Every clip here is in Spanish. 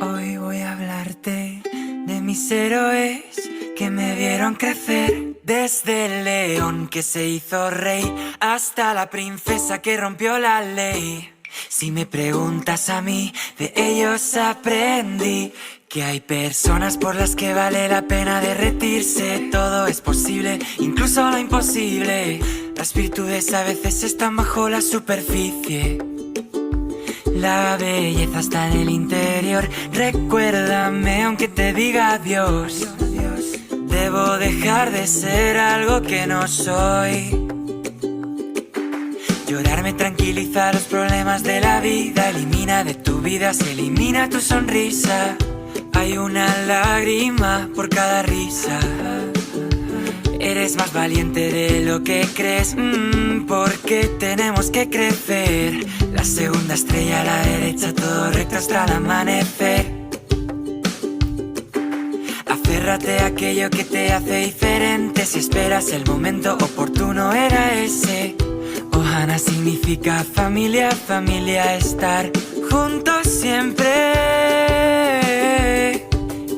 Hoy voy a hablarte de mis héroes que me vieron crecer. Desde el león que se hizo rey hasta la princesa que rompió la ley. Si me preguntas a mí, de ellos aprendí que hay personas por las que vale la pena derretirse. Todo es posible, incluso lo imposible. Las virtudes a veces están bajo la superficie. La belleza está en el interior. Recuérdame aunque te diga adiós. Debo dejar de ser algo que no soy. Llorar me tranquiliza los problemas de la vida. Elimina de tu vida, se elimina tu sonrisa. Hay una lágrima por cada risa. Eres más valiente de lo que crees, porque tenemos que crecer. La segunda estrella a la derecha, todo recto hasta el amanecer. Aférrate a aquello que te hace diferente. Si esperas el momento oportuno era ese. Ohana significa familia, familia, estar juntos siempre.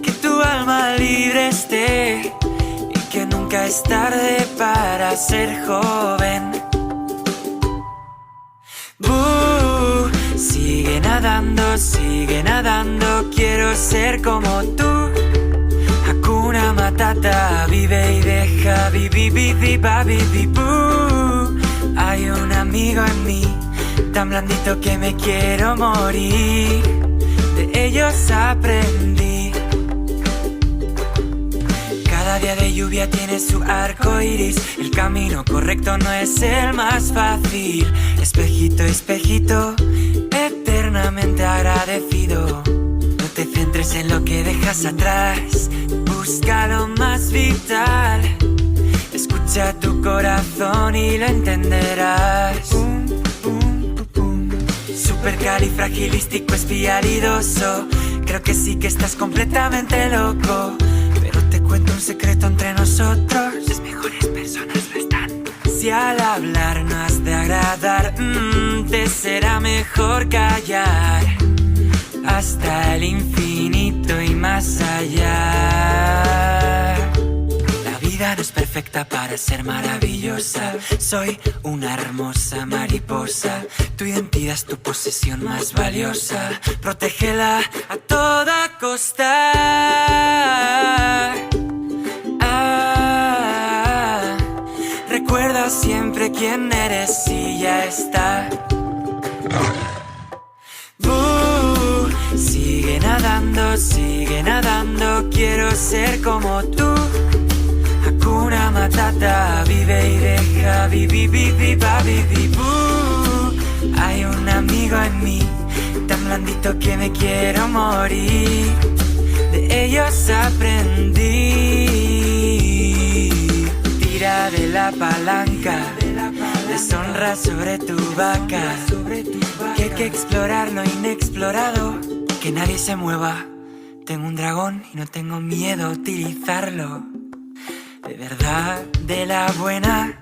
Que tu alma libre esté y que nunca es tarde para ser joven. Sigue nadando, quiero ser como tú. Hakuna Matata, vive y deja, Hay un amigo en mí, tan blandito que me quiero morir. De ellos aprendí. Cada día de lluvia tiene su arco iris. El camino correcto no es el más fácil. Espejito, espejito, eternamente agradecido. No te centres en lo que dejas atrás. Busca lo más vital. Escucha tu corazón y lo entenderás. Supercalifragilístico espialidoso. Creo que sí que estás completamente loco. Pero te cuento un secreto entre nosotros. Las mejores personas lo están. Si al hablar no has de agradar, te será mejor callar. Hasta el infinito y más allá. La vida no es perfecta para ser maravillosa. Soy una hermosa mariposa. Tu identidad es tu posesión más valiosa. Protégela a toda costa. Recuerda siempre quién eres y ya está. Sigue nadando, quiero ser como tú. Hakuna Matata, vive y deja, Hay un amigo en mí, tan blandito que me quiero morir. De ellos aprendí. Tira de la palanca, deshonra sobre tu vaca. Que hay que explorar lo inexplorado. Que nadie se mueva. Tengo un dragón y no tengo miedo a utilizarlo. De verdad, de la buena.